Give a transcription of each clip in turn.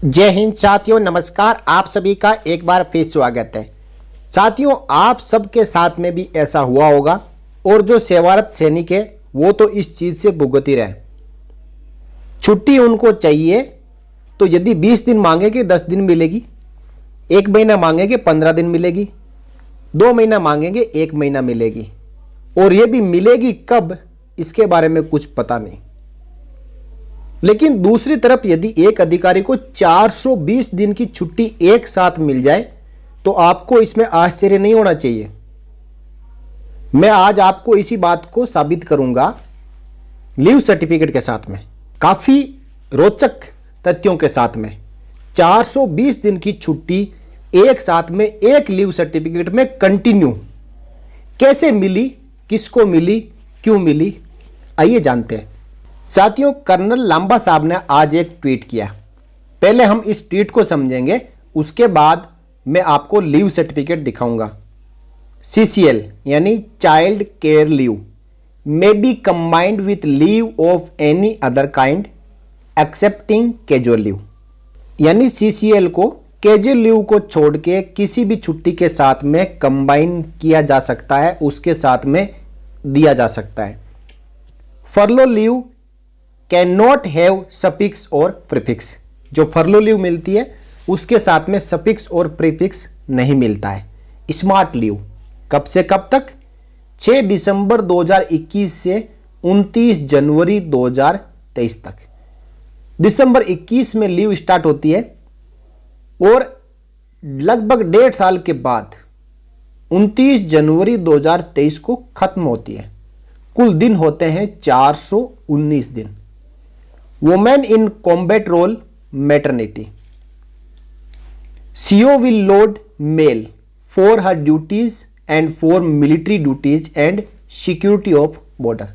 जय हिंद साथियों, नमस्कार। आप सभी का एक बार फिर स्वागत है। साथियों, आप सबके साथ में भी ऐसा हुआ होगा और जो सेवारत सैनिक है वो तो इस चीज़ से भुगत ही रहे। छुट्टी उनको चाहिए तो यदि 20 दिन मांगेंगे 10 दिन मिलेगी, 1 महीना मांगेंगे 15 दिन मिलेगी, 2 महीना मांगेंगे 1 महीना मिलेगी, और ये भी मिलेगी कब इसके बारे में कुछ पता नहीं। लेकिन दूसरी तरफ यदि एक अधिकारी को 420 दिन की छुट्टी एक साथ मिल जाए तो आपको इसमें आश्चर्य नहीं होना चाहिए। मैं आज आपको इसी बात को साबित करूंगा लीव सर्टिफिकेट के साथ में, काफी रोचक तथ्यों के साथ में। 420 दिन की छुट्टी एक साथ में एक लीव सर्टिफिकेट में कंटिन्यू कैसे मिली, किसको मिली, क्यों मिली, आइए जानते हैं। साथियों, कर्नल लांबा साहब ने आज एक ट्वीट किया। पहले हम इस ट्वीट को समझेंगे, उसके बाद मैं आपको लीव सर्टिफिकेट दिखाऊंगा। CCL यानी child care leave may be combined with leave of any other kind accepting casual leave, यानी CCL को कैजुअल लीव को छोड़ के किसी भी छुट्टी के साथ में कंबाइन किया जा सकता है, उसके साथ में दिया जा सकता है। Furlough leave can not have suffix और प्रीफिक्स। जो फर्लो लीव मिलती है उसके साथ में सफिक्स और प्रीफिक्स नहीं मिलता है। स्मार्ट लीव कब से कब तक? 6 दिसंबर 2021 से 29 जनवरी 2023 तक। दिसंबर 21 में लीव स्टार्ट होती है और लगभग 1.5 साल के बाद 29 जनवरी 2023 को खत्म होती है। कुल दिन होते हैं 419 दिन। Women in combat role maternity, CO will load male for her duties and for military duties and security of border।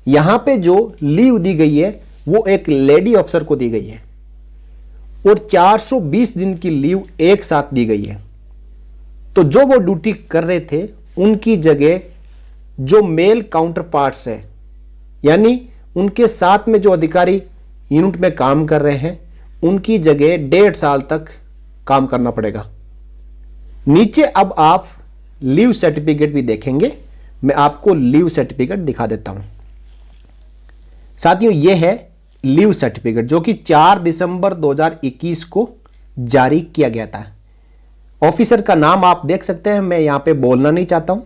यहां पे जो लीव दी गई है वो एक लेडी अफसर को दी गई है और 420 दिन की लीव एक साथ दी गई है। तो जो वो ड्यूटी कर रहे थे उनकी जगह जो मेल काउंटर पार्ट्स है, यानी उनके साथ में जो अधिकारी यूनिट में काम कर रहे हैं, उनकी जगह 1.5 साल तक काम करना पड़ेगा। नीचे अब आप लीव सर्टिफिकेट भी देखेंगे। मैं आपको लीव सर्टिफिकेट दिखा देता हूं। साथियों, यह है लीव सर्टिफिकेट जो कि 4 दिसंबर 2021 को जारी किया गया था। ऑफिसर का नाम आप देख सकते हैं, मैं यहां पे बोलना नहीं चाहता हूं,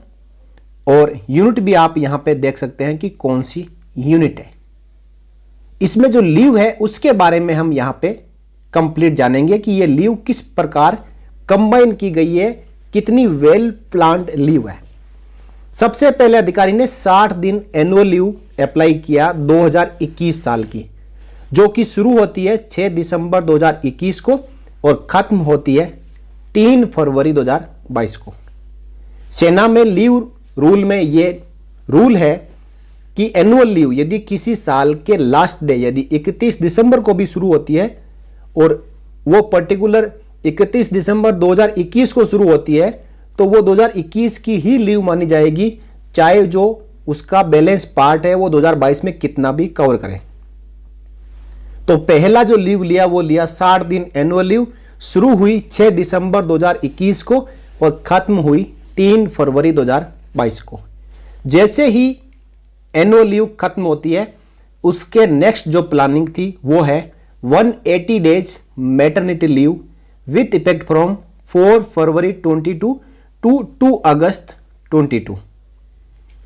और यूनिट भी आप यहां पे देख सकते हैं कि कौन सी यूनिट है। इसमें जो लीव है उसके बारे में हम यहां पे कंप्लीट जानेंगे कि ये लीव किस प्रकार कंबाइन की गई है, कितनी वेल प्लान्ड लीव है। सबसे पहले अधिकारी ने 60 दिन एनुअल लीव अप्लाई किया 2021 साल की, जो कि शुरू होती है 6 दिसंबर 2021 को और खत्म होती है 3 फरवरी 2022 को। सेना में लीव रूल में ये रूल है कि एनुअल लीव यदि किसी साल के लास्ट डे यदि 31 दिसंबर को भी शुरू होती है और वो पर्टिकुलर 31 दिसंबर 2021 को शुरू होती है तो वो 2021 की ही लीव मानी जाएगी, चाहे जो उसका बैलेंस पार्ट है वो 2022 में कितना भी कवर करे। तो पहला जो लीव लिया वो लिया 60 दिन एनुअल लीव, शुरू हुई 6 दिसंबर 2021 को और खत्म हुई 3 फरवरी 2022 को। जैसे ही एनुअल लीव खत्म होती है उसके नेक्स्ट जो प्लानिंग थी वो है 180 days maternity leave with effect from 4 February 22 to 2 August 22।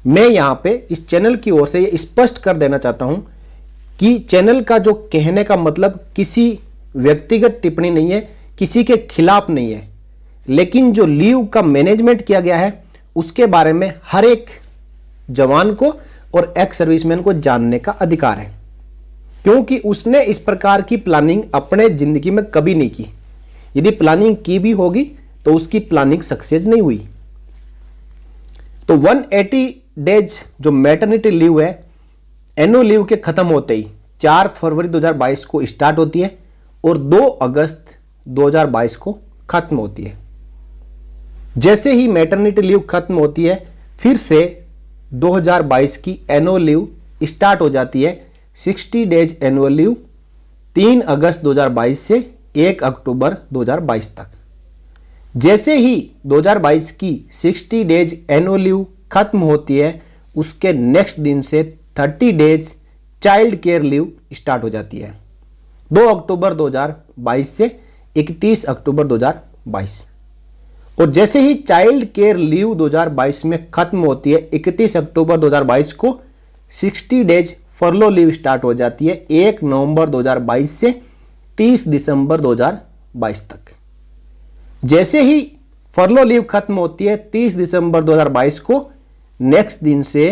मैं यहां पे इस चैनल की ओर से ये स्पष्ट कर देना चाहता हूं कि चैनल का जो कहने का मतलब किसी व्यक्तिगत टिप्पणी नहीं है, किसी के खिलाफ नहीं है, लेकिन जो लीव का मैनेजमेंट किया गया है उसके बारे में हर एक जवान को और एक्स सर्विसमैन को जानने का अधिकार है, क्योंकि उसने इस प्रकार की प्लानिंग अपने जिंदगी में कभी नहीं की। यदि प्लानिंग की भी होगी तो उसकी प्लानिंग सक्सेस नहीं हुई। तो 180 डेज जो मैटरनिटी लीव है एनुअल लीव के खत्म होते ही 4 फरवरी 2022 को स्टार्ट होती है और 2 अगस्त 2022 को खत्म होती है। जैसे ही मैटरनिटी लीव खत्म होती है फिर से 2022 की एनुअल लीव स्टार्ट हो जाती है। 60 डेज एनुअल लीव 3 अगस्त 2022 से 1 अक्टूबर 2022 तक। जैसे ही 2022 की 60 डेज एनुअल लीव खत्म होती है, उसके नेक्स्ट दिन से 30 days child care leave start हो जाती है, 2 अक्टूबर 2022 से 31 अक्टूबर 2022। और जैसे ही चाइल्ड केयर लीव 2022 में खत्म होती है, 31 अक्टूबर 2022 को 60 डेज फर्लो लीव स्टार्ट हो जाती है, 1 नवंबर 2022 से 30 दिसंबर 2022 तक। जैसे ही फर्लो लीव खत्म होती है 30 दिसंबर 2022 को, नेक्स्ट दिन से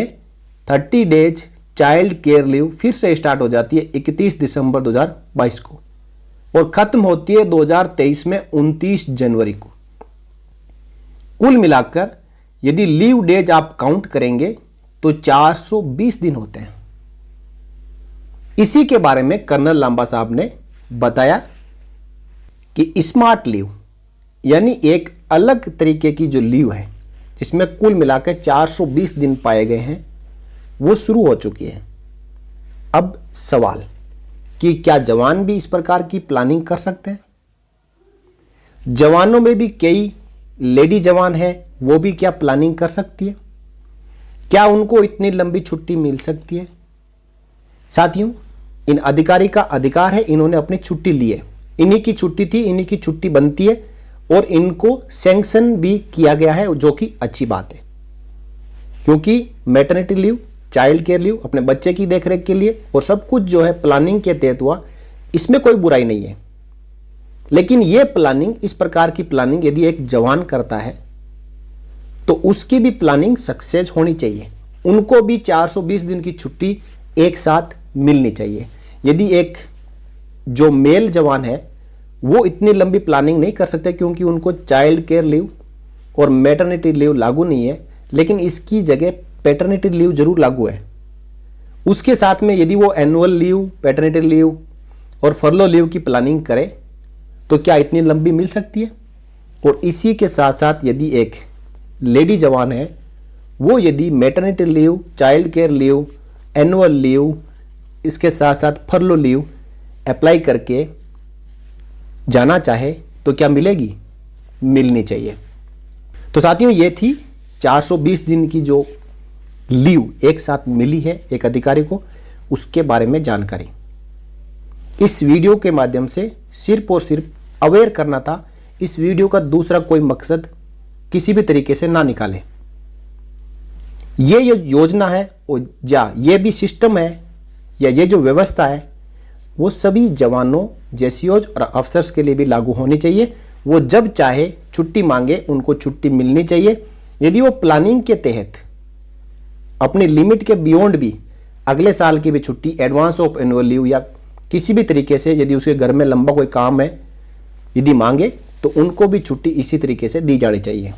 30 डेज चाइल्ड केयर लीव फिर से स्टार्ट हो जाती है 31 दिसंबर 2022 को, और खत्म होती है 2023 में 29 जनवरी को। कुल मिलाकर यदि लीव डेज आप काउंट करेंगे तो 420 दिन होते हैं। इसी के बारे में कर्नल लांबा साहब ने बताया कि स्मार्ट लीव यानी एक अलग तरीके की जो लीव है जिसमें कुल मिलाकर 420 दिन पाए गए हैं, वो शुरू हो चुकी है। अब सवाल कि क्या जवान भी इस प्रकार की प्लानिंग कर सकते हैं? जवानों में भी कई लेडी जवान है, वो भी क्या प्लानिंग कर सकती है? क्या उनको इतनी लंबी छुट्टी मिल सकती है? साथियों, इन अधिकारी का अधिकार है, इन्होंने अपनी छुट्टी ली है, इन्हीं की छुट्टी थी, इन्हीं की छुट्टी बनती है, और इनको सैंक्शन भी किया गया है, जो कि अच्छी बात है, क्योंकि maternity leave, child care leave, अपने बच्चे की देखरेख के लिए, और सब कुछ जो है प्लानिंग के तहत हुआ, इसमें कोई बुराई नहीं है। लेकिन यह प्लानिंग, इस प्रकार की प्लानिंग यदि एक जवान करता है तो उसकी भी प्लानिंग सक्सेस होनी चाहिए, उनको भी 420 दिन की छुट्टी एक साथ मिलनी चाहिए। यदि एक जो मेल जवान है वो इतनी लंबी प्लानिंग नहीं कर सकते क्योंकि उनको चाइल्ड केयर लीव और मैटरनिटी लीव लागू नहीं है, लेकिन इसकी जगह पैटर्निटी लीव जरूर लागू है। उसके साथ में यदि वो एनुअल लीव, पैटर्निटी लीव और फर्लो लीव की प्लानिंग करे तो क्या इतनी लंबी मिल सकती है? और इसी के साथ साथ यदि एक लेडी जवान है, वो यदि maternity leave, child care leave, annual leave, इसके साथ साथ फर्लो लीव अप्लाई करके जाना चाहे तो क्या मिलेगी? मिलनी चाहिए। तो साथियों, ये थी 420 दिन की जो लीव एक साथ मिली है एक अधिकारी को, उसके बारे में जानकारी। इस वीडियो के माध्यम से सिर्फ और सिर्फ अवेयर करना था। इस वीडियो का दूसरा कोई मकसद किसी भी तरीके से ना निकाले। ये योजना है और ये भी सिस्टम है या ये जो व्यवस्था है वो सभी जवानों, जेसीओज और अफसर्स के लिए भी लागू होनी चाहिए। वो जब चाहे छुट्टी मांगे, उनको छुट्टी मिलनी चाहिए। यदि वो प्लानिंग के तहत अपनी लिमिट के बियॉन्ड भी अगले साल की भी छुट्टी, एडवांस ऑफ एनुअल लीव या किसी भी तरीके से यदि उसके घर में लंबा कोई काम है यदि मांगे तो उनको भी छुट्टी इसी तरीके से दी जानी चाहिए।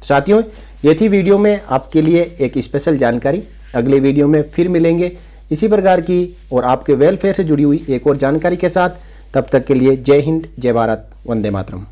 साथियों, ये थी वीडियो में आपके लिए एक स्पेशल जानकारी। अगले वीडियो में फिर मिलेंगे इसी प्रकार की और आपके वेलफेयर से जुड़ी हुई एक और जानकारी के साथ। तब तक के लिए जय हिंद, जय भारत, वंदे मातरम।